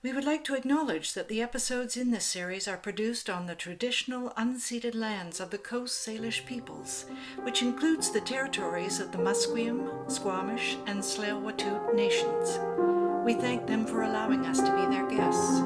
We would like to acknowledge that the episodes in this series are produced on the traditional unceded lands of the Coast Salish peoples, which includes the territories of the Musqueam, Squamish, and Tsleil-Waututh nations. We thank them for allowing us to be their guests.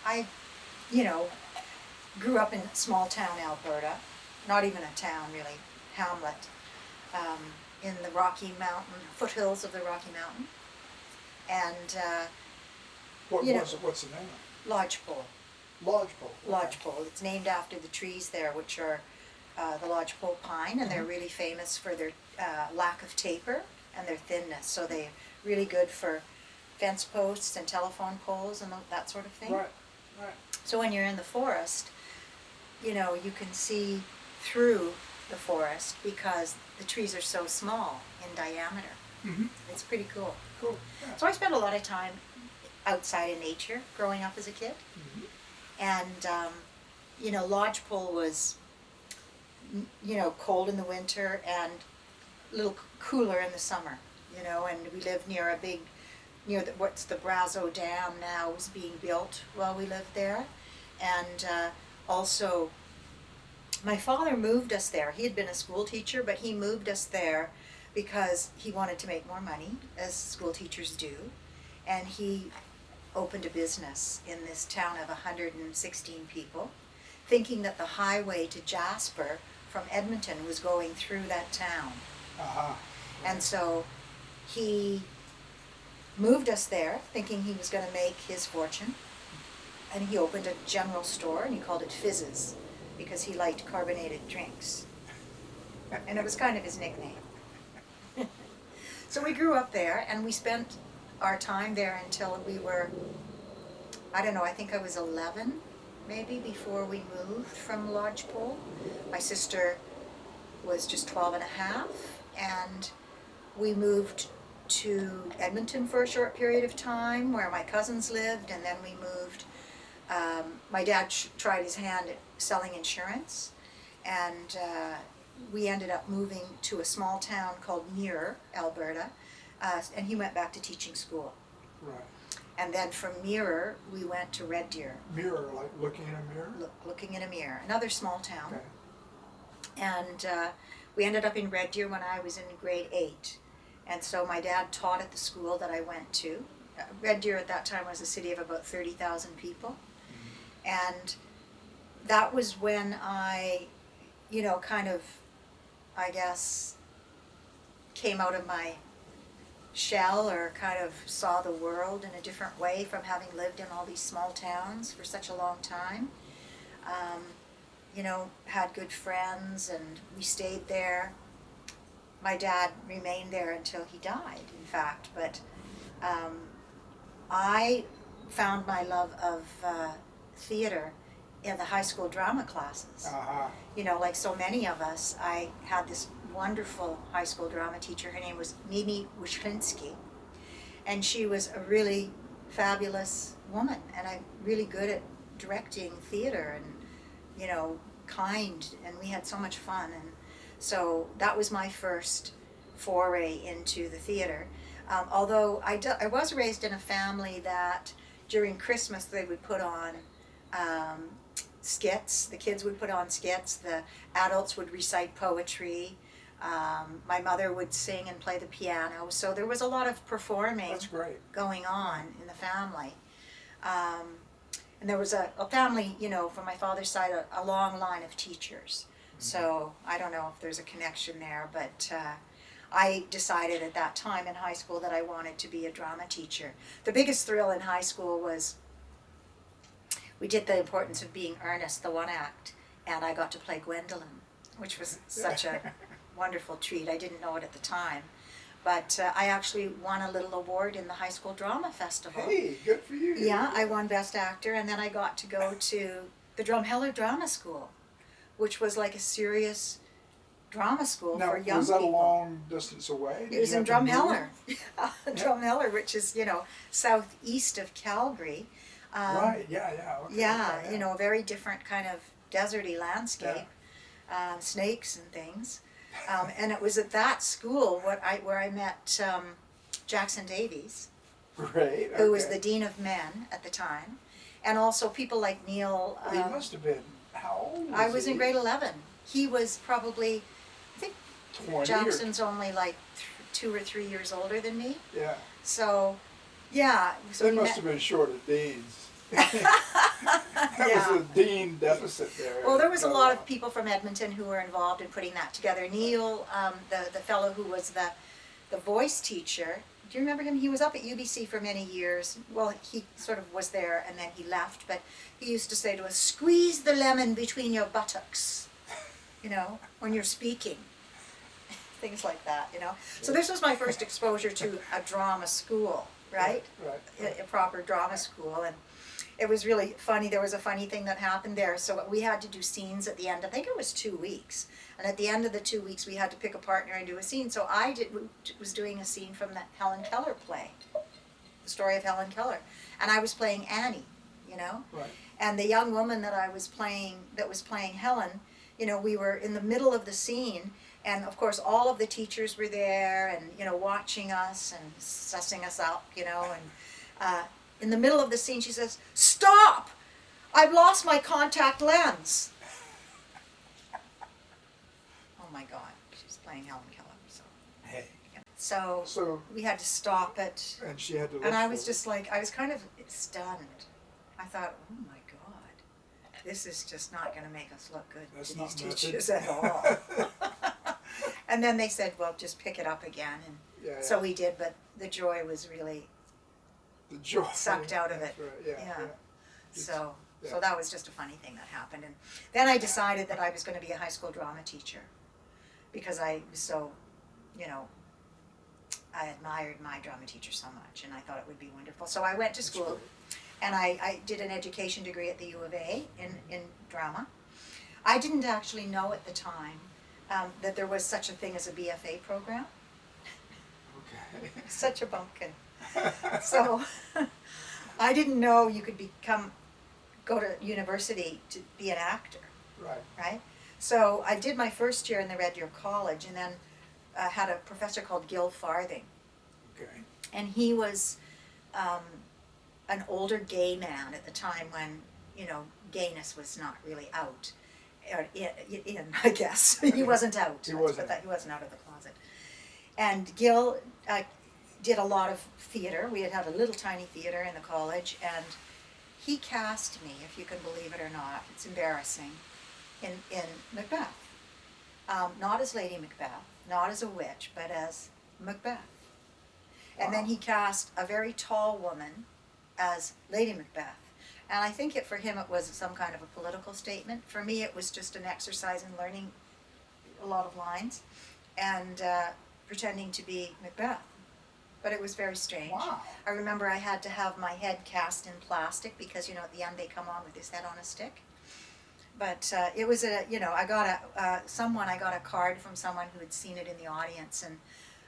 I, grew up in small town Alberta, not even a town really, hamlet, in the Rocky Mountain, foothills of the Rocky Mountain. And, What's the name Lodgepole. of it? Lodgepole. Lodgepole. It's named after the trees there, which are the lodgepole pine, and they're really famous for their lack of taper and their thinness. So they're really good for fence posts and telephone poles and that sort of thing. Right. So when you're in the forest, you can see through the forest because the trees are so small in diameter. Mm-hmm. It's pretty cool. Cool. Yeah. So I spent a lot of time outside in nature growing up as a kid. Mm-hmm. And, Lodgepole was, cold in the winter and a little cooler in the summer, and we lived near what's the Brazo Dam now was being built while we lived there. And also, my father moved us there. He had been a school teacher, but he moved us there because he wanted to make more money, as school teachers do. And he opened a business in this town of 116 people, thinking that the highway to Jasper from Edmonton was going through that town. Uh-huh. And so he moved us there thinking he was going to make his fortune. And he opened a general store and he called it Fizzes because he liked carbonated drinks. And it was kind of his nickname. So we grew up there and we spent our time there until we were, I think I was 11 maybe before we moved from Lodgepole. My sister was just 12 and a half, and we moved to Edmonton for a short period of time where my cousins lived, and then we moved. My dad tried his hand at selling insurance, and we ended up moving to a small town called Mirror, Alberta, and he went back to teaching school. Right. And then from Mirror, we went to Red Deer. Mirror, like looking in a mirror? Looking in a mirror, another small town. Okay. And we ended up in Red Deer when I was in grade 8. And so my dad taught at the school that I went to. Red Deer at that time was a city of about 30,000 people. Mm-hmm. And that was when I, came out of my shell or kind of saw the world in a different way from having lived in all these small towns for such a long time. Had good friends and we stayed there. My dad remained there until he died, in fact, but I found my love of theater in the high school drama classes. Uh-huh. Like so many of us, I had this wonderful high school drama teacher. Her name was Mimi Wyszynski, and she was a really fabulous woman, and I'm really good at directing theater and, kind, and we had so much fun. And so that was my first foray into the theater. Although I was raised in a family that during Christmas they would put on skits. The kids would put on skits. The adults would recite poetry. My mother would sing and play the piano. So there was a lot of performing That's great. going on in the family. And there was a family, from my father's side, a long line of teachers. So I don't know if there's a connection there, but I decided at that time in high school that I wanted to be a drama teacher. The biggest thrill in high school was we did The Importance of Being Earnest, the one act, and I got to play Gwendolyn, which was such a wonderful treat. I didn't know it at the time, but I actually won a little award in the high school drama festival. Hey, good for you. Yeah, I won Best Actor, and then I got to go to the Drumheller Drama School, which was like a serious drama school Now, for young was that people. a long distance away? It was in Did you have to Drumheller. move? Yeah, Drumheller, which is, southeast of Calgary. Right, yeah. Okay, Yeah, okay, a very different kind of deserty landscape, snakes and things. And it was at that school where I met Jackson Davies, Great. who was okay. the Dean of Men at the time, and also people like Neil. He must have been, how old was I was he? in grade 11. He was probably, I think 20 Jackson's only like 2 or 3 years older than me. Yeah. So, yeah. So They we must met. have been short of deans. That was a dean deficit there. Well, there was a lot of people from Edmonton who were involved in putting that together. Neil, the fellow who was the voice teacher, do you remember him? He was up at UBC for many years. Well, he sort of was there and then he left, but he used to say to us, squeeze the lemon between your buttocks, when you're speaking. Things like that, So this was my first exposure to a drama school, right? Right. A proper drama school, and it was really funny. There was a funny thing that happened there. So we had to do scenes at the end. I think it was 2 weeks. And at the end of the 2 weeks, we had to pick a partner and do a scene. So I was doing a scene from the Helen Keller play, the story of Helen Keller. And I was playing Annie, Right. And the young woman that was playing Helen, we were in the middle of the scene. And of course, all of the teachers were there and, watching us and sussing us out, and in the middle of the scene, she says, stop! I've lost my contact lens. Oh my God, she's playing Helen Keller. Hey. So we had to stop it. And she had to look And I for was it. just like, I was kind of stunned. I thought, oh my God, this is just not going to make us look good That's to not these method. teachers at all. And then they said, well, just pick it up again. And Yeah, so we did, but the joy was really the joy sucked out of it. That's right, yeah. So yeah. that was just a funny thing that happened. And then I decided that I was going to be a high school drama teacher because I was so, I admired my drama teacher so much and I thought it would be wonderful. So I went to school great. and I did an education degree at the U of A in drama. I didn't actually know at the time that there was such a thing as a BFA program. Okay. Such a bumpkin. So I didn't know you could go to university to be an actor, right? So I did my first year in the Red Deer College and then had a professor called Gil Farthing. Okay. And he was an older gay man at the time when, gayness was not really out. Or in, I guess. He wasn't out. He wasn't. He wasn't out of the closet. And Gil did a lot of theater. We had a little tiny theater in the college, and he cast me, if you can believe it or not, it's embarrassing, in Macbeth. Not as Lady Macbeth, not as a witch, but as Macbeth. And then he cast a very tall woman as Lady Macbeth. And I think for him it was some kind of a political statement. For me it was just an exercise in learning a lot of lines and pretending to be Macbeth. But it was very strange. Wow. I remember I had to have my head cast in plastic because, at the end they come on with his head on a stick. But it was I got a card from someone who had seen it in the audience, and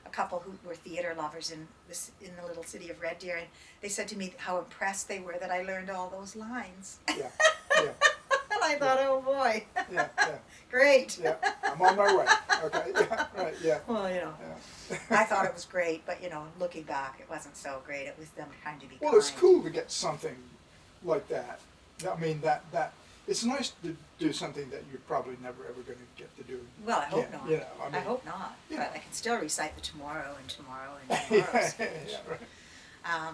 a couple who were theater lovers in the little city of Red Deer, and they said to me how impressed they were that I learned all those lines. Yeah. And I thought, oh boy, Yeah. great. Yeah. I'm on my way. Okay. Yeah. Right. Yeah. Well, Yeah. I thought it was great, but looking back, it wasn't so great. It was them trying to be Well, kind. it's cool to get something like that. I mean, that it's nice to do something that you're probably never ever going to get to do. Well, I hope again, not. I mean, hope not. yeah. But I can still recite the tomorrow and tomorrow and yeah, tomorrow speech. yeah, right.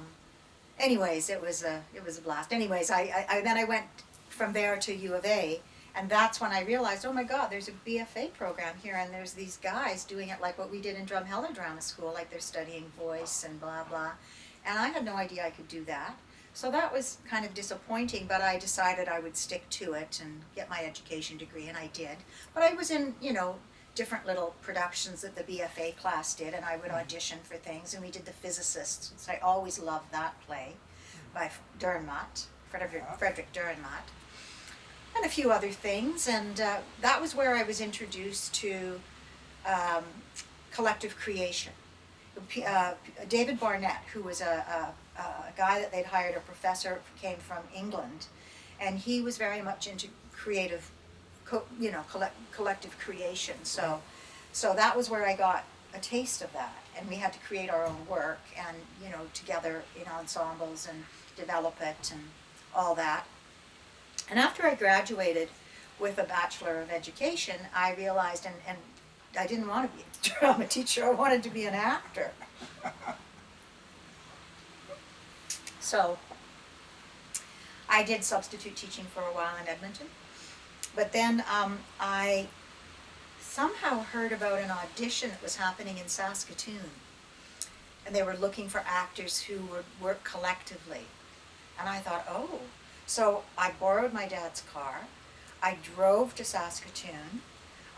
Anyways, it was a blast. Anyways, then I went from there to U of A, and that's when I realized, oh my God, there's a BFA program here, and there's these guys doing it like what we did in Drumheller Drama School, like they're studying voice and blah blah. And I had no idea I could do that. So that was kind of disappointing, but I decided I would stick to it and get my education degree, and I did. But I was in, different little productions that the BFA class did, and I would audition for things, and we did The Physicists. So I always loved that play by Frederick Dürrenmatt, and a few other things, and that was where I was introduced to collective creation. David Barnett, who was a guy that they'd hired, a professor, came from England, and he was very much into creative, collective creation. So that was where I got a taste of that, and we had to create our own work, and together in ensembles and develop it and all that. And after I graduated with a Bachelor of Education, I realized, and I didn't want to be a drama teacher, I wanted to be an actor. So I did substitute teaching for a while in Edmonton, but then I somehow heard about an audition that was happening in Saskatoon, and they were looking for actors who would work collectively. And I thought, oh. So I borrowed my dad's car, I drove to Saskatoon,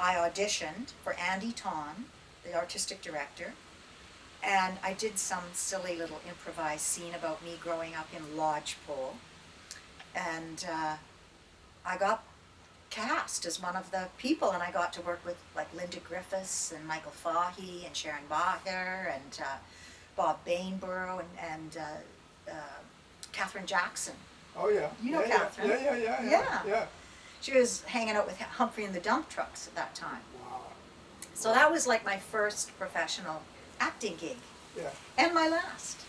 I auditioned for Andy Ton, the artistic director, and I did some silly little improvised scene about me growing up in Lodgepole, and I got cast as one of the people, and I got to work with like Linda Griffiths and Michael Fahey and Sharon Bacher and Bob Bainborough and Catherine Jackson. Oh yeah. You know Catherine. Yeah. She was hanging out with Humphrey and the Dump Trucks at that time. Wow. So that was like my first professional acting gig. Yeah. And my last.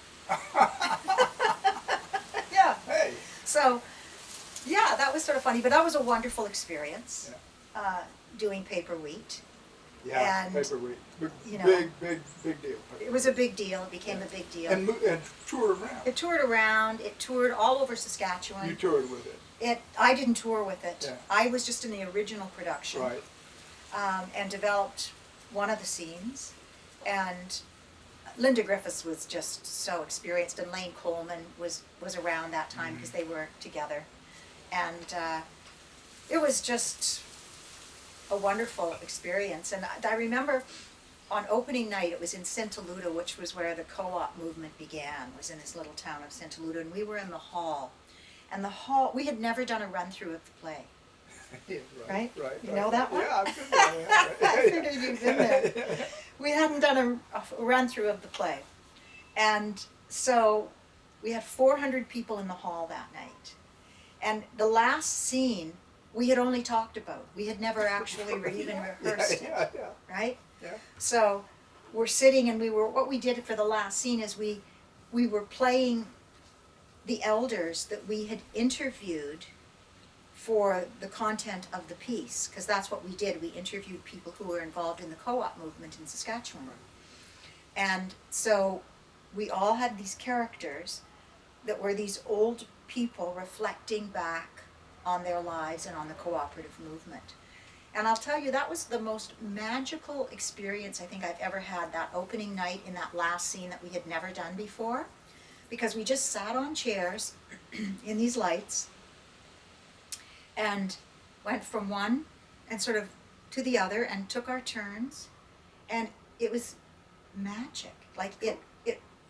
Yeah. Hey. So, yeah, that was sort of funny, but that was a wonderful experience, doing Paper Wheat. Yeah, And, Paper Wheat. you know, Big deal. It was a big deal. It became a big deal. And toured around. It toured around. It toured all over Saskatchewan. You toured with it. I didn't tour with it. Yeah. I was just in the original production. Right. And developed one of the scenes. And Linda Griffiths was just so experienced, and Lane Coleman was around that time because they were together. And it was just a wonderful experience. And I remember on opening night, it was in Sintoluta, which was where the co-op movement began, was in this little town of Sintoluta, and we were in the hall. And the hall, we had never done a run-through of the play. Yeah, Right? Right. You know that one? Yeah, I've been there. Yeah, I figured you'd been there. We hadn't done a run-through of the play. And so we had 400 people in the hall that night. And the last scene, we had only talked about. We had never actually even rehearsed it, Yeah. right? Yeah. So we're sitting, and what we did for the last scene is we were playing the elders that we had interviewed for the content of the piece, because that's what we did. We interviewed people who were involved in the co-op movement in Saskatchewan. And so we all had these characters that were these old people reflecting back on their lives and on the cooperative movement. And I'll tell you, that was the most magical experience I think I've ever had, that opening night in that last scene that we had never done before, because we just sat on chairs in these lights and went from one and sort of to the other and took our turns, and it was magic. Like it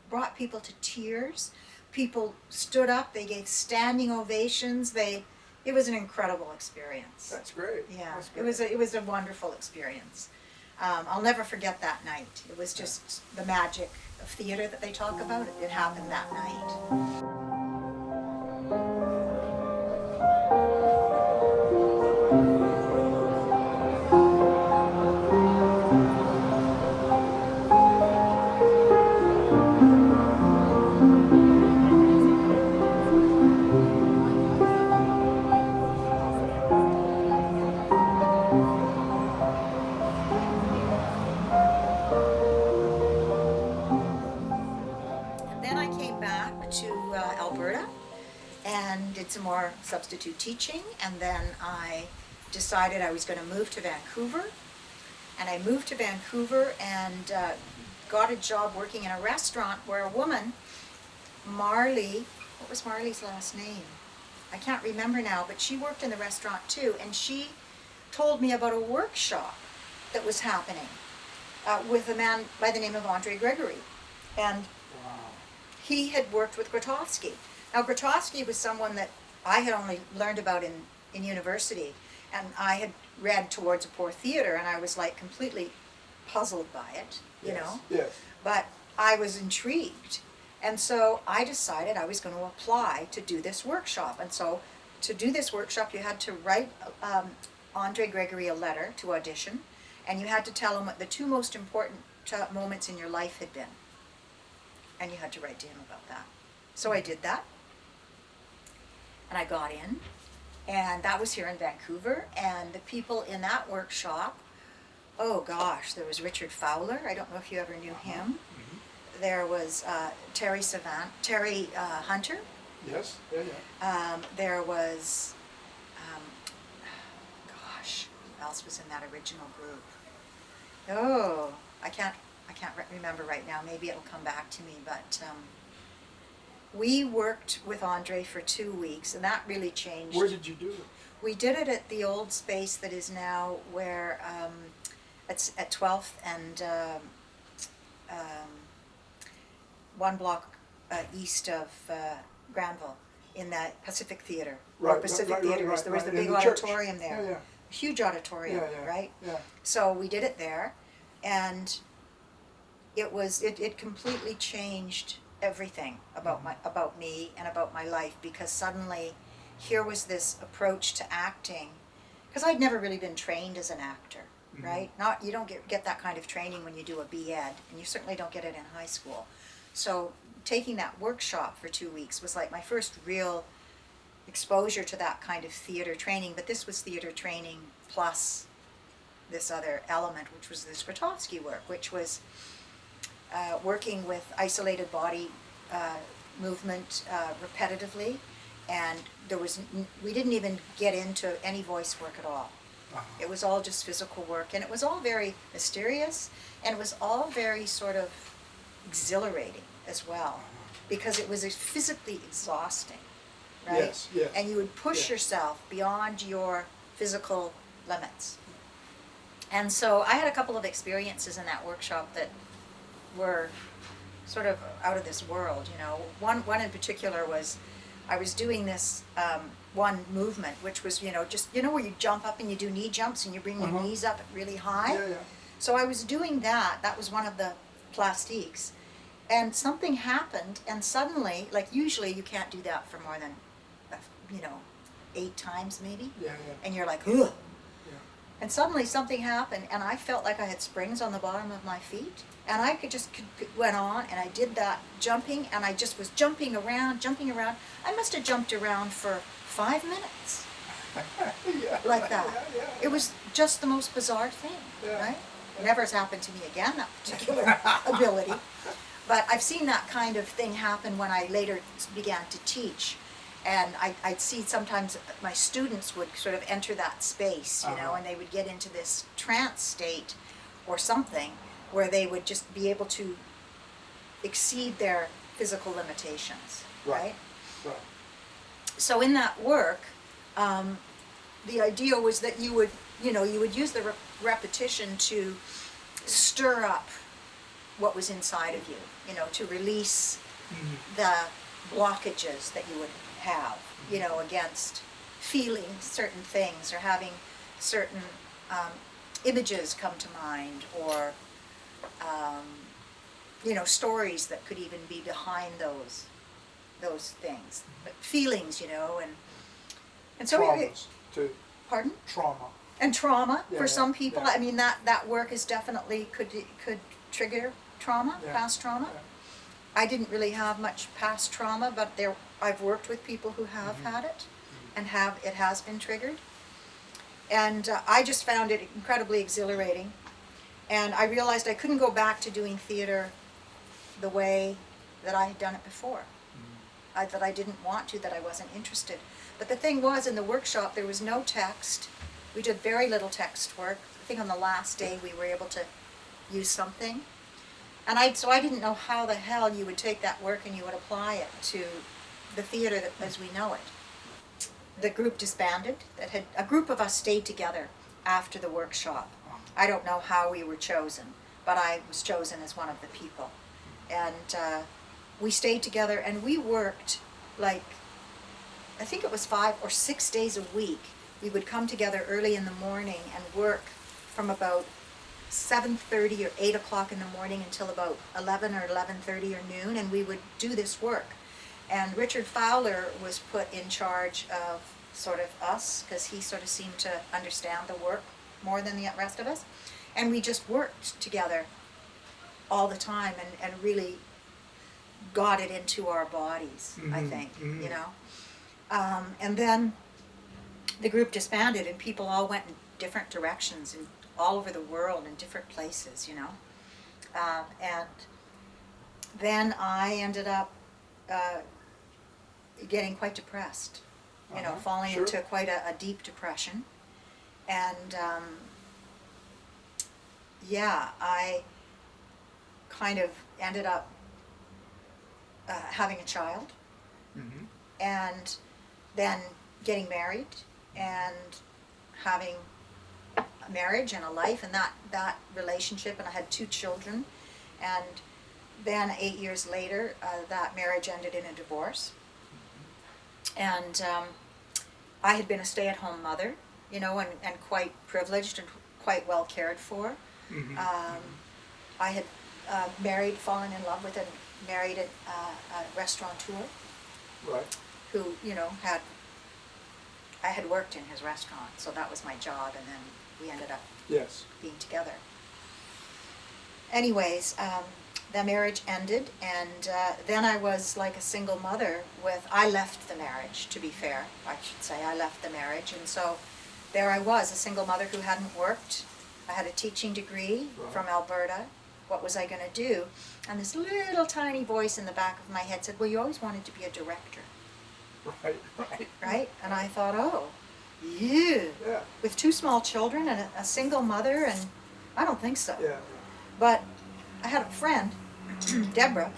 brought people to tears. People stood up, they gave standing ovations, it was an incredible experience. That's great. Yeah, That's it was a wonderful experience. I'll never forget that night. It was just the magic of theater that they talk about. It happened that night. Did some more substitute teaching, and then I decided I was going to move to Vancouver, and I moved to Vancouver and got a job working in a restaurant where a woman, Marley what was Marley's last name? I can't remember now, but she worked in the restaurant too, and she told me about a workshop that was happening with a man by the name of Andre Gregory. And Wow. he had worked with Grotowski. Now, Grotowski was someone that I had only learned about in university, and I had read Towards a Poor Theater, and I was like completely puzzled by it, you Yes, know? Yes. But I was intrigued. And so I decided I was going to apply to do this workshop. And so to do this workshop, you had to write Andre Gregory a letter to audition, and you had to tell him what the two most important moments in your life had been. And you had to write to him about that. So I did that, and I got in, and that was here in Vancouver, and the people in that workshop, oh gosh, there was Richard Fowler, I don't know if you ever knew him. There was Terry Hunter. Yes. Yeah. Yeah. There was, gosh, who else was in that original group? Oh, I can't remember right now. Maybe it'll come back to me. But we worked with Andre for 2 weeks, and that really changed. Where did you do it? We did it at the old space that is now where it's at 12th and one block east of Granville in the Pacific Theater. Or Pacific Theaters. There was the big auditorium there. Yeah. Huge auditorium, Yeah. right? Yeah. So we did it there, and it completely changed everything about me and about my life, because suddenly here was this approach to acting, because I'd never really been trained as an actor, right? You don't get that kind of training when you do a B.Ed, and you certainly don't get it in high school. So taking that workshop for 2 weeks was like my first real exposure to that kind of theater training, but this was theater training plus this other element, which was this Grotowski work, which was working with isolated body movement repetitively, and we didn't even get into any voice work at all. It was all just physical work, and it was all very mysterious, and it was all very sort of exhilarating as well, because it was physically exhausting, right? Yes, yes. And you would push yourself beyond your physical limits. And so I had a couple of experiences in that workshop that were sort of out of this world, you know. One in particular was, I was doing this one movement, which was, just, where you jump up and you do knee jumps and you bring your knees up really high. Yeah. So I was doing that. That was one of the plastiques. And something happened, and suddenly, like usually you can't do that for more than, 8 times maybe. Yeah. And you're like, ugh. Yeah. And suddenly something happened, and I felt like I had springs on the bottom of my feet. And I went on, and I did that jumping, and I just was jumping around. I must have jumped around for 5 minutes. Yeah. Like that. Yeah. It was just the most bizarre thing, Yeah. right? Never has happened to me again, that particular ability. But I've seen that kind of thing happen when I later began to teach. And I'd see sometimes my students would sort of enter that space, and they would get into this trance state or something where they would just be able to exceed their physical limitations, right? Right. So in that work, the idea was that you would use the repetition to stir up what was inside of you, to release the blockages that you would have, against feeling certain things or having certain images come to mind, or stories that could even be behind those things, but feelings, and so Traumas too. Pardon? Trauma. And trauma Yeah, for some people. yeah. I mean, that work is definitely could trigger trauma, Yeah, past trauma. yeah. I didn't really have much past trauma, but I've worked with people who have had it, and it has been triggered. And I just found it incredibly exhilarating. And I realized I couldn't go back to doing theater the way that I had done it before. That I didn't want to, that I wasn't interested. But the thing was, in the workshop, there was no text. We did very little text work. I think on the last day we were able to use something. And so I didn't know how the hell you would take that work and you would apply it to the theater as we know it. The group disbanded. A group of us stayed together after the workshop. I don't know how we were chosen, but I was chosen as one of the people. And we stayed together, and we worked like, I think it was 5 or 6 days a week. We would come together early in the morning and work from about 7:30 or 8 o'clock in the morning until about 11 or 11:30 or noon, and we would do this work. And Richard Fowler was put in charge of sort of us, because he sort of seemed to understand the work more than the rest of us. And we just worked together all the time and really got it into our bodies, I think, you know. And then the group disbanded, and people all went in different directions and all over the world in different places, you know. And then I ended up getting quite depressed, you know, falling sure. into quite a deep depression. And yeah, I kind of ended up having a child, and then getting married and having a marriage and a life, and that relationship, and I had 2 children. And then 8 years later, that marriage ended in a divorce. And I had been a stay-at-home mother, you know, and quite privileged and quite well cared for. I had fallen in love with and married a restaurateur. Right. Who, you know, I had worked in his restaurant, so that was my job, and then we ended up being together. Anyways, the marriage ended, and then I was like a single mother I left the marriage, to be fair, I should say. I left the marriage, and so there I was, a single mother who hadn't worked. I had a teaching degree from Alberta. What was I going to do? And this little tiny voice in the back of my head said, well, you always wanted to be a director. Right? And I thought, oh, yeah. With 2 small children and a single mother, and I don't think so. Yeah. But I had a friend, Deborah,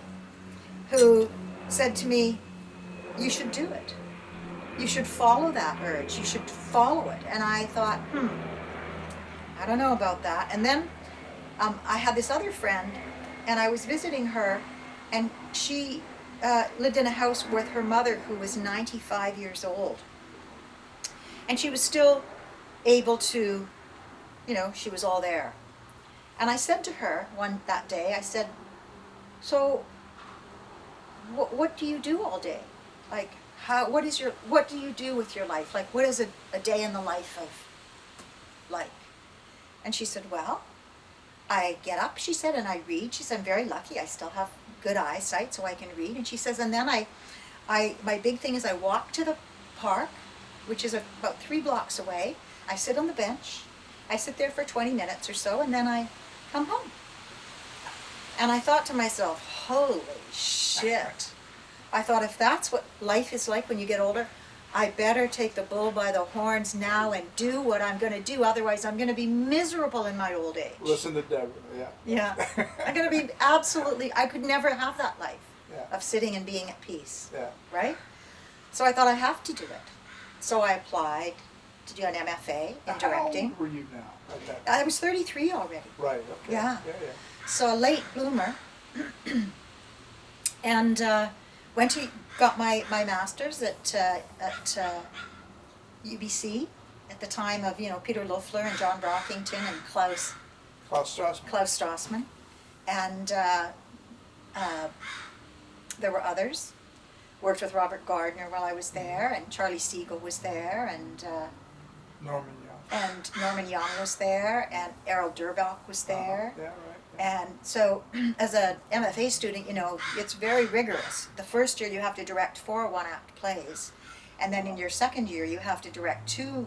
who said to me, you should do it. You should follow that urge. You should follow it. And I thought, I don't know about that. And then I had this other friend, and I was visiting her, and she lived in a house with her mother, who was 95 years old. And she was still able to, you know, she was all there. And I said to her that day, I said, so what do you do all day? Like, what do you do with your life? Like, what is a day in the life of like? And she said, well, I get up, she said, and I read. She said, I'm very lucky. I still have good eyesight, so I can read. And she says, and then my big thing is I walk to the park, which is about 3 blocks away. I sit on the bench. I sit there for 20 minutes or so, and then I come home. And I thought to myself, holy shit. I thought, if that's what life is like when you get older, I better take the bull by the horns now and do what I'm going to do. Otherwise, I'm going to be miserable in my old age. Listen to Deborah, Yeah. I'm going to be I could never have that life of sitting and being at peace. Right? So I thought, I have to do it. So I applied to do an MFA in directing. How old were you now at that I was 33 already. Right, okay. Yeah. So a late bloomer. And got my master's at UBC at the time of, you know, Peter Loeffler and John Brockington and Klaus Strassman. And there were others. Worked with Robert Gardner while I was there, and Charlie Siegel was there, and Norman Young was there, and Errol Durbach was there. And so, as a MFA student, you know, it's very rigorous. The first year you have to direct 4 one-act plays, and then in your second year you have to direct 2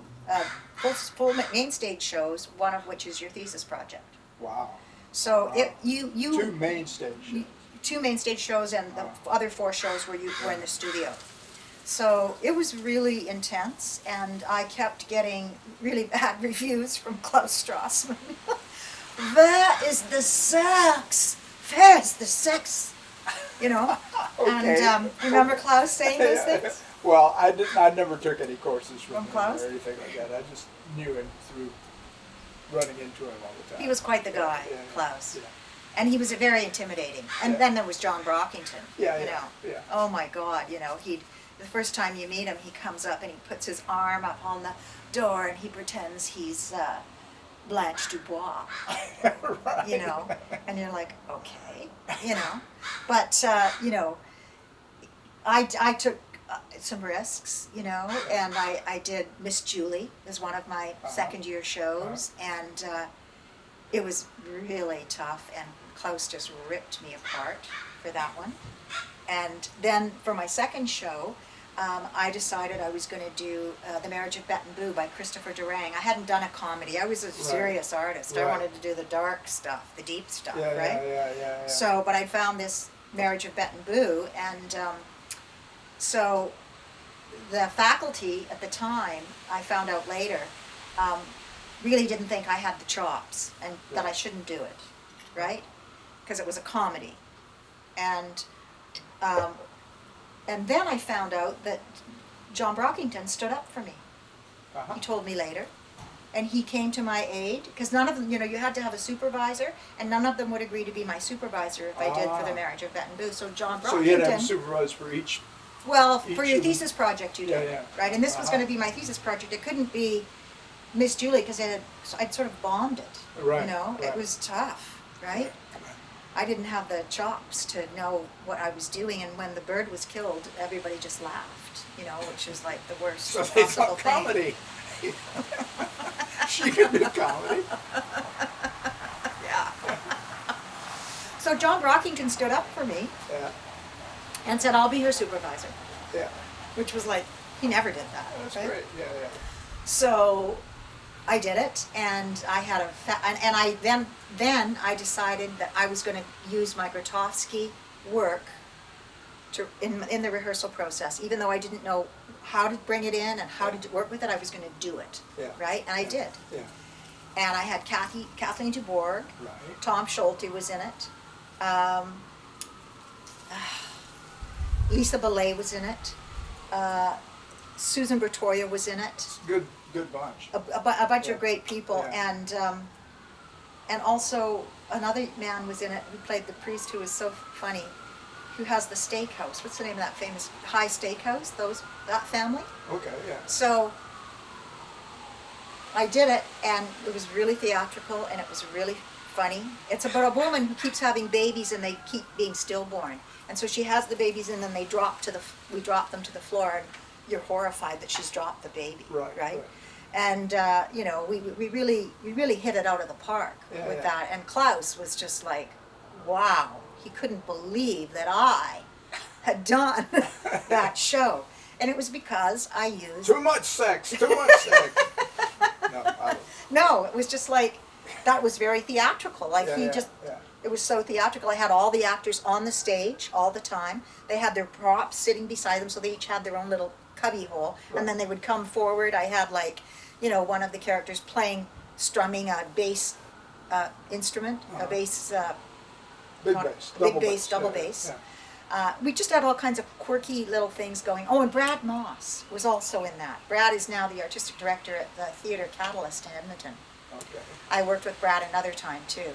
full main stage shows, one of which is your thesis project. Wow. So you 2 main stage shows. 2 main stage shows, and the other 4 shows were in the studio. So it was really intense, and I kept getting really bad reviews from Klaus Strassman. Where is the sex? Where is the sex? you know. Okay. And remember Klaus saying those things? Well, I never took any courses From him Klaus? or anything like that. I just knew him through running into him all the time. He was quite the guy, Yeah, yeah, Klaus. Yeah. And he was very intimidating. And Yeah. then there was John Brockington. Yeah, you yeah, know. yeah. Oh my God, you know, the first time you meet him, he comes up and he puts his arm up on the door and he pretends he's Blanche Dubois, Right. you know, and you're like, okay, you know. But, you know, I took some risks, you know, and I did Miss Julie as one of my second year shows, and it was really tough, and Klaus just ripped me apart for that one. And then for my second show, I decided I was going to do The Marriage of Bette and Boo by Christopher Durang. I hadn't done a comedy. I was a serious artist. I Right. wanted to do the dark stuff, the deep stuff, Yeah, right? yeah. So, but I found this Marriage of Bette and Boo, and so the faculty at the time, I found out later, really didn't think I had the chops and that I shouldn't do it, right? Because it was a comedy. And then I found out that John Brockington stood up for me. Uh-huh. He told me later. And he came to my aid, because none of them, you know, you had to have a supervisor, and none of them would agree to be my supervisor if I did for the Marriage of Bette and Boo. So John Brockington... So you had to have a supervisor for each... Well, for your each- thesis project you did, Yeah. right? And this was going to be my thesis project. It couldn't be Miss Julie, because I'd sort of bombed it, Right, you know? right. It was tough, right? I didn't have the chops to know what I was doing, and when the bird was killed, everybody just laughed, you know, which is like the worst So they possible thought thing. comedy. She could do comedy. Yeah. So John Brockington stood up for me Yeah, and said, I'll be your supervisor, yeah. which was like, he never did that. That's right? great. Yeah. So I did it, and I had and I then I decided that I was going to use my Grotowski work to in the rehearsal process, even though I didn't know how to bring it in and how to work with it. I was going to do it, Yeah. right? And I did. Yeah. And I had Kathleen DeBorg, Right. Tom Schulte was in it, Lisa Belay was in it, Susan Bertoya was in it. Good bunch. A bunch Yeah. of great people, Yeah. and also another man was in it who played the priest, who was so funny, who has the steakhouse. What's the name of that famous High Steakhouse? That family. Okay. Yeah. So I did it, and it was really theatrical, and it was really funny. It's about a woman who keeps having babies, and they keep being stillborn, and so she has the babies, and then we drop them to the floor, and you're horrified that she's dropped the baby, Right. And you know, we really hit it out of the park with that. And Klaus was just like, wow, he couldn't believe that I had done that show, and it was because I used Too much sex. Too much sex. No, I don't. no, it was just like that was very theatrical. Like Yeah. it was so theatrical. I had all the actors on the stage all the time. They had their props sitting beside them, so they each had their own little cubby hole, and then they would come forward. I had, like, you know, one of the characters strumming a bass instrument, a bass, Big not- bass. big bass, double Yeah, bass. yeah. We just had all kinds of quirky little things going. Oh, and Brad Moss was also in that. Brad is now the artistic director at the Theatre Catalyst in Edmonton. Okay. I worked with Brad another time too.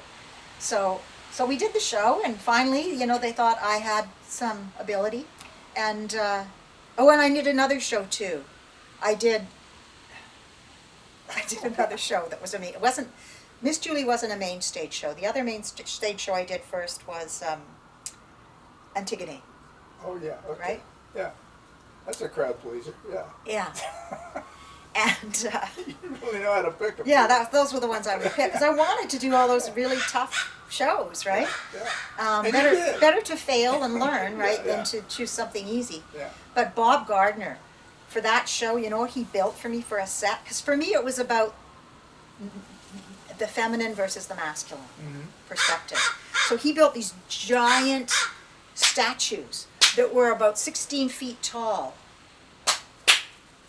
So we did the show, and finally, you know, they thought I had some ability. And, and I did another show too. I did another show that was it wasn't, Miss Julie wasn't a main stage show. The other main stage show I did first was Antigone. Oh yeah. Okay. Right? Yeah. That's a crowd pleaser. Yeah. Yeah. And You really know how to pick them. yeah, those were the ones I would pick, because I wanted to do all those really tough shows, right? Yeah. And you Better did. better to fail and learn, right, Yeah. than to choose something easy. Yeah. But Bob Gardner, for that show, you know what he built for me for a set? Because for me it was about the feminine versus the masculine perspective. So he built these giant statues that were about 16 feet tall.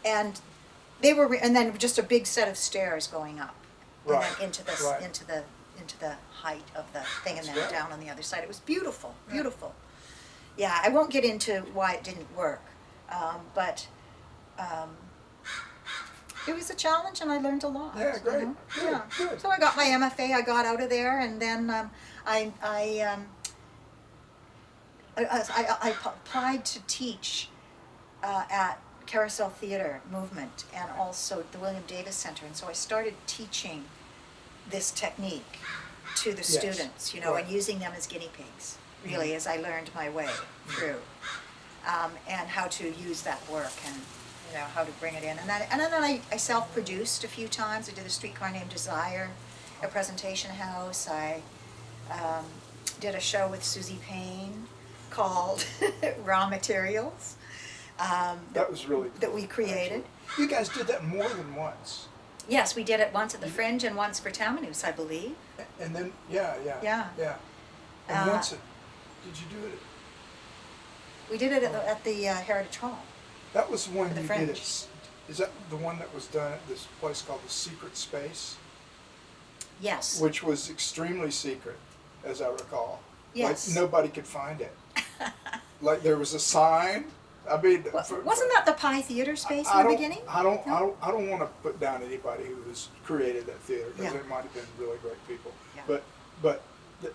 And they were, and then just a big set of stairs going up, Right, and then into the height of the thing, and That's then great. down on the other side. It was beautiful, beautiful. yeah, I won't get into why it didn't work, but it was a challenge and I learned a lot. Yeah, great. You know? Good, Yeah. good. So I got my MFA, I got out of there, and then I applied to teach at Carousel Theatre Movement and also the William Davis Center, and so I started teaching this technique to the Yes. students, you know, Right. and using them as guinea pigs, really, as I learned my way through, and how to use that work and, you know, how to bring it in. And then I self-produced a few times. I did A Streetcar Named Desire, a presentation house. I did a show with Susie Payne called Raw Materials. That was really cool, that we created. actually. You guys did that more than once. Yes, we did it once at the Fringe and once for Tamanoose, I believe. And then, yeah. Yeah. And Uh, once did you do it? We did it at the Heritage Hall. That was when For the you Fringe. did it. Is that the one that was done at this place called the Secret Space? Yes. Which was extremely secret, as I recall. Yes. Like nobody could find it. Like there was a sign. I mean, Wasn't that the Pie Theater space I in the don't- beginning? I don't No? want to put down anybody who has created that theater because Yeah. they might have been really great people. Yeah. But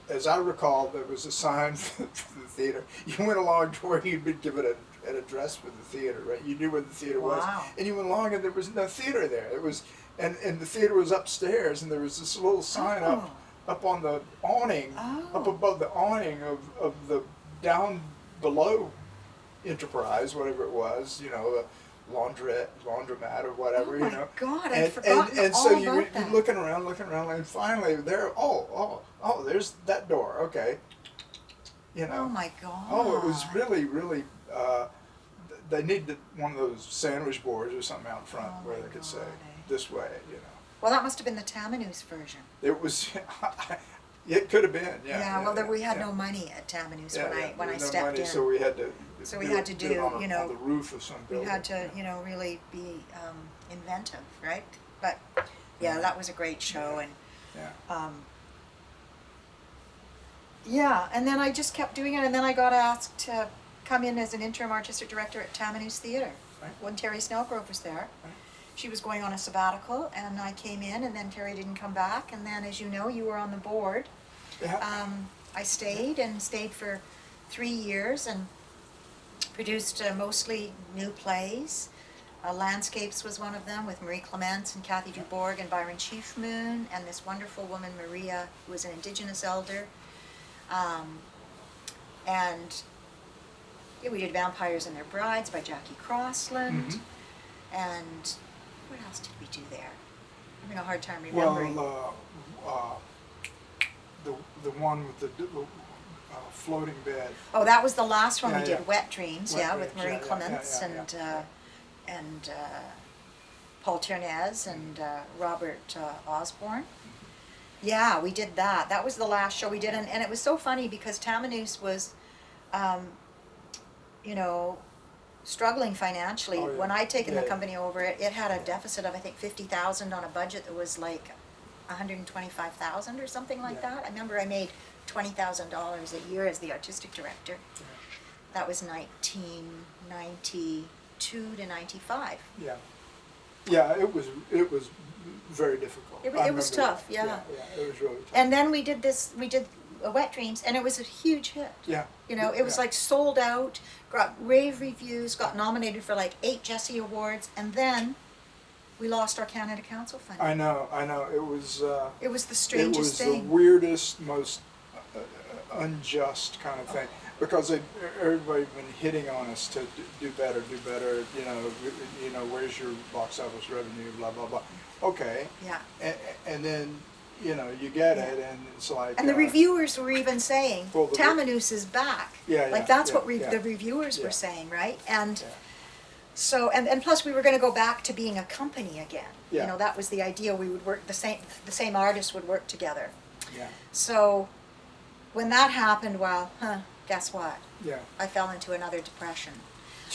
as I recall, there was a sign for the theater. You went along to where you'd been given an address for the theater, right? You knew where the theater was, Wow. and you went along, and there was no theater there. It was, and the theater was upstairs, and there was this little sign up on the awning, up Oh. above the awning of the down below Enterprise, whatever it was, you know, a laundromat or whatever, Oh you my know. God, I'd and forgotten and all so about you're that. looking around, and finally there, oh, there's that door, okay. You know. Oh my God. Oh, it was really, really, they needed one of those sandwich boards or something out front Oh where my they could say, God, eh? this way, you know. Well, that must have been the Tamanoose version. It was, it could have been, yeah. Yeah, well, we had yeah. no money at Tamanoose Yeah, when there I was no stepped money, in. So we had to. So we had to it do, on you know, on the roof of some We building. had to, you know, really be inventive, right? But yeah, that was a great show, and Yeah. yeah, and then I just kept doing it, and then I got asked to come in as an interim artistic director at Tamanoose Theatre Right. when Terry Snellgrove was there. Right. She was going on a sabbatical, and I came in, and then Terry didn't come back, and then, as you know, you were on the board. Yeah. I stayed for 3 years and produced mostly new plays. Landscapes was one of them with Marie Clements and Kathy Dubourg and Byron Chiefmoon and this wonderful woman Maria who was an Indigenous elder. And yeah, we did Vampires and Their Brides by Jackie Crossland. Mhm. And what else did we do there? I'm having a hard time remembering. Well, the one with the floating bed. Oh, that was the last one Yeah, we did, yeah. Wet Dreams, Wet with Dreams, Marie yeah, Clements yeah. and Paul Ternez and Robert Osborne. Yeah, we did that. That was the last show we did, and it was so funny because Tamanoose was, you know, struggling financially. Oh, yeah. When I'd taken the Yeah. company over, it had a deficit of I think 50,000 on a budget that was like 125,000 or something like Yeah. that. I remember I made $20,000 a year as the artistic director. That was 1992 to 95. Yeah. Yeah, it was very difficult. It I was remember tough, that. yeah. Yeah, it was really tough. And then we did Wet Dreams, and it was a huge hit. Yeah. You know, it was Yeah. like sold out, got rave reviews, got nominated for like 8 Jessie Awards, and then we lost our Canada Council funding. I know. It was. It was the It strangest was thing. the weirdest, most unjust kind of thing because everybody been hitting on us to do better. You know, where's your box office revenue? Blah blah blah. Okay. Yeah. And then you know you get Yeah. it, and it's like. And the reviewers were even saying, Well, the- Tamanoose is back. Yeah, Like yeah, that's yeah, what yeah. the reviewers Yeah. were saying, right? And Yeah. so, and plus we were going to go back to being a company again. Yeah. You know, that was the idea. We would work, the same artists would work together. Yeah. So when that happened, well, guess what? Yeah. I fell into another depression.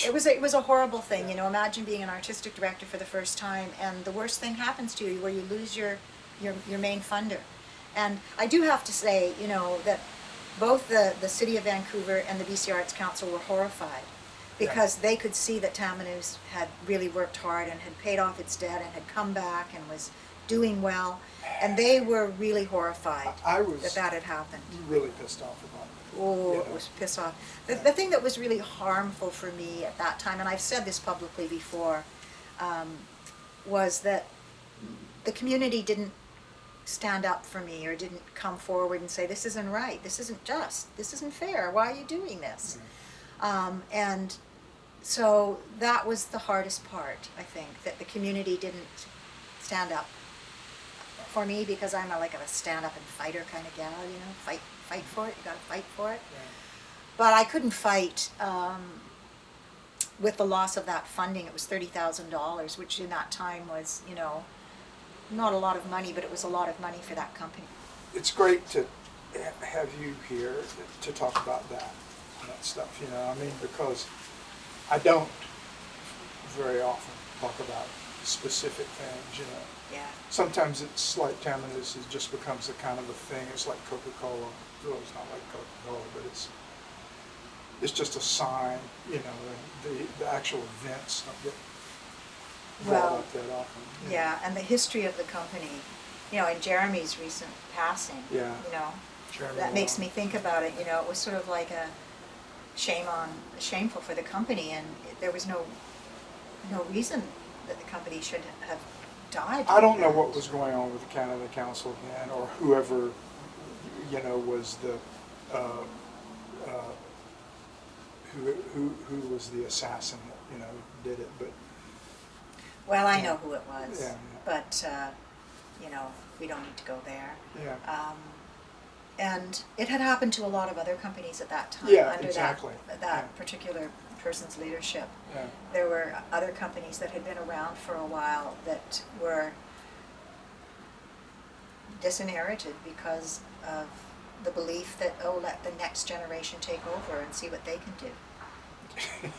It was a horrible thing, you know. Imagine being an artistic director for the first time, and the worst thing happens to you, where you lose your main funder. And I do have to say, you know, that both the City of Vancouver and the BC Arts Council were horrified because they could see that Tammany's had really worked hard and had paid off its debt and had come back and was doing well, and they were really horrified that had happened. Really pissed off about it. Oh, it was pissed off. The thing that was really harmful for me at that time, and I've said this publicly before, was that the community didn't stand up for me or didn't come forward and say, this isn't right, this isn't just, this isn't fair, why are you doing this? And so that was the hardest part, I think, that the community didn't stand up for me, because I'm like a stand-up and fighter kind of gal, you know, fight for it, you gotta fight for it. Yeah. But I couldn't fight with the loss of that funding. It was $30,000, which in that time was, you know, not a lot of money, but it was a lot of money for that company. It's great to have you here to talk about that stuff, you know, I mean, because I don't very often talk about specific things, you know. Yeah. Sometimes it's like Tammany's, it just becomes a kind of a thing. It's like Coca-Cola. Well, it's not like Coca-Cola, but it's just a sign, you know, the actual events don't get brought up that often. Yeah, and the history of the company, you know, and Jeremy's recent passing, you know, Jeremy that makes me think about it, you know, it was sort of like a shameful for the company, and there was no reason that the company should have died. I don't know what was going on with the Canada Council then, or whoever, you know, was the who was the assassin that, you know, did it, but. Well, I know who it was, yeah. But you know, we don't need to go there. Yeah. And it had happened to a lot of other companies at that time under that particular person's leadership. Yeah. There were other companies that had been around for a while that were disinherited because of the belief that, oh, let the next generation take over and see what they can do.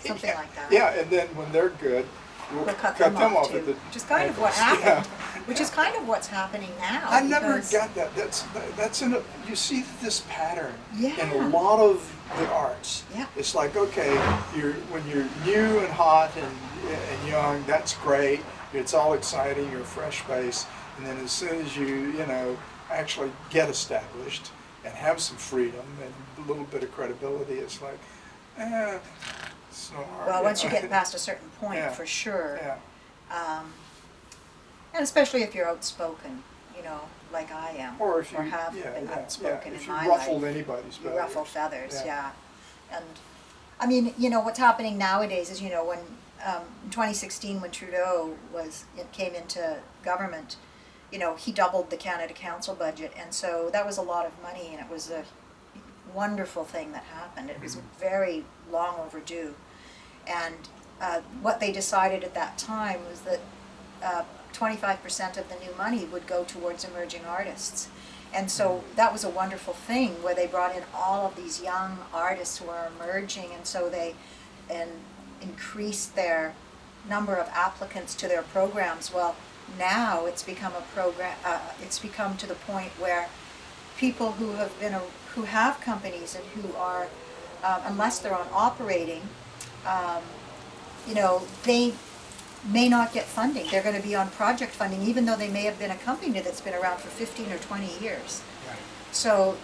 Something like that. Yeah, and then when they're good, we'll cut them off too. Which is kind of what happened. Which is kind of what's happening now. I never got that. That's you see this pattern in a lot of the arts. Yeah. It's like, okay, when you're new and hot and young, that's great. It's all exciting. You're a fresh face, and then as soon as you know, actually get established and have some freedom and a little bit of credibility, it's like, it's not hard. Well, once you get past a certain point, for sure. Yeah. And especially if you're outspoken, you know, like I am, or if you have been outspoken in my life. If you ruffled anybody's feathers. You ruffle feathers, And I mean, you know, what's happening nowadays is, you know, when in 2016, when Trudeau came into government, you know, he doubled the Canada Council budget, and so that was a lot of money, and it was a wonderful thing that happened. It was very long overdue, and what they decided at that time was that 25% of the new money would go towards emerging artists. And so that was a wonderful thing where they brought in all of these young artists who are emerging, and so they increased their number of applicants to their programs. Well, now it's become a program. It's become to the point where people who have companies and who are, unless they're on operating, you know, they may not get funding. They're going to be on project funding, even though they may have been a company that's been around for 15 or 20 years. Right. So,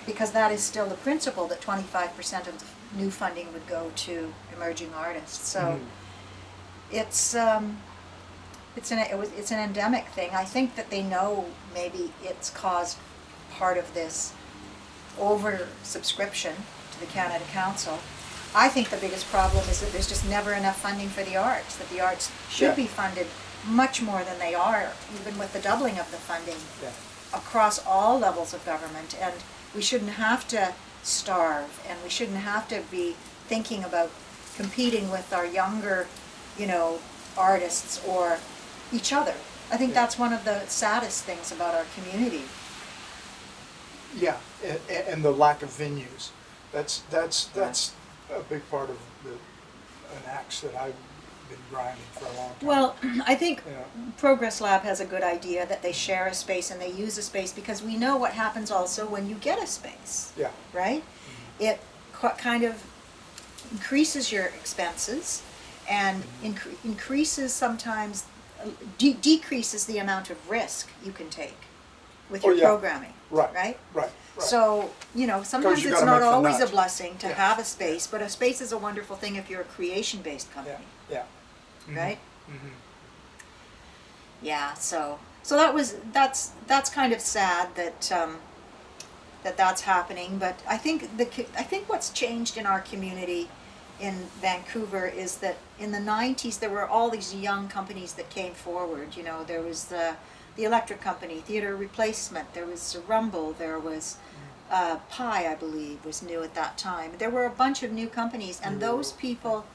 because that is still the principle that 25% of the new funding would go to emerging artists. So, it's an endemic thing. I think that they know maybe it's caused part of this oversubscription to the Canada Council. I think the biggest problem is that there's just never enough funding for the arts, that the arts should be funded much more than they are, even with the doubling of the funding across all levels of government. And we shouldn't have to starve, and we shouldn't have to be thinking about competing with our younger, you know, artists or each other. I think that's one of the saddest things about our community. Yeah, and the lack of venues. That's a big part of an axe that I've been grinding for a long time. Well, I think Yeah. Progress Lab has a good idea that they share a space and they use a space, because we know what happens also when you get a space, Yeah. right? It kind of increases your expenses and increases sometimes, decreases the amount of risk you can take with your Oh, yeah. programming, Right. right? Right. So, sometimes you it's gotta not make the always a nut. blessing to Yeah. have a space, but a space is a wonderful thing if you're a creation-based Yeah. company, Yeah. Mhm. right? Mhm. Yeah, so that's kind of sad that that's happening, but I think what's changed in our community in Vancouver is that in the 90s there were all these young companies that came forward. There was the electric company, Theater Replacement, there was Rumble, there was Pi, I believe, was new at that time. There were a bunch of new companies, and those people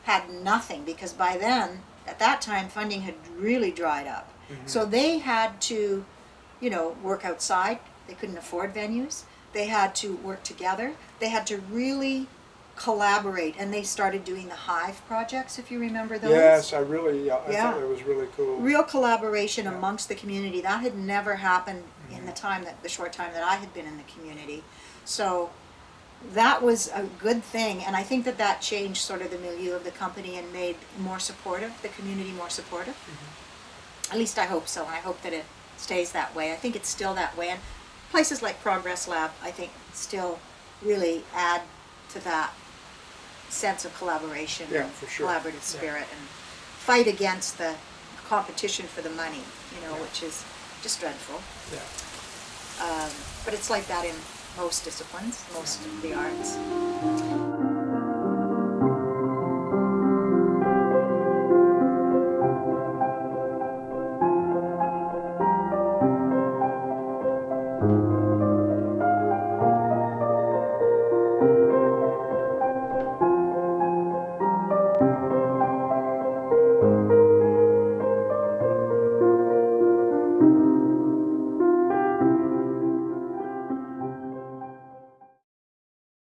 had nothing, because by then, at that time, funding had really dried up. So they had to, work outside. They couldn't afford venues. They had to work together. They had to really collaborate, and they started doing the Hive projects, if you remember those. Yes, I really, I Yeah. thought it was really cool. Real collaboration Yeah. amongst the community. That had never happened in the short time that I had been in the community. So that was a good thing, and I think that changed sort of the milieu of the company and made the community more supportive. At least I hope so, and I hope that it stays that way. I think it's still that way, and places like Progress Lab, I think, still really add to that sense of collaboration Yeah, and for sure. collaborative Yeah. spirit, and fight against the competition for the money, Yeah. which is just dreadful. Yeah. But it's like that in most disciplines, most of the arts.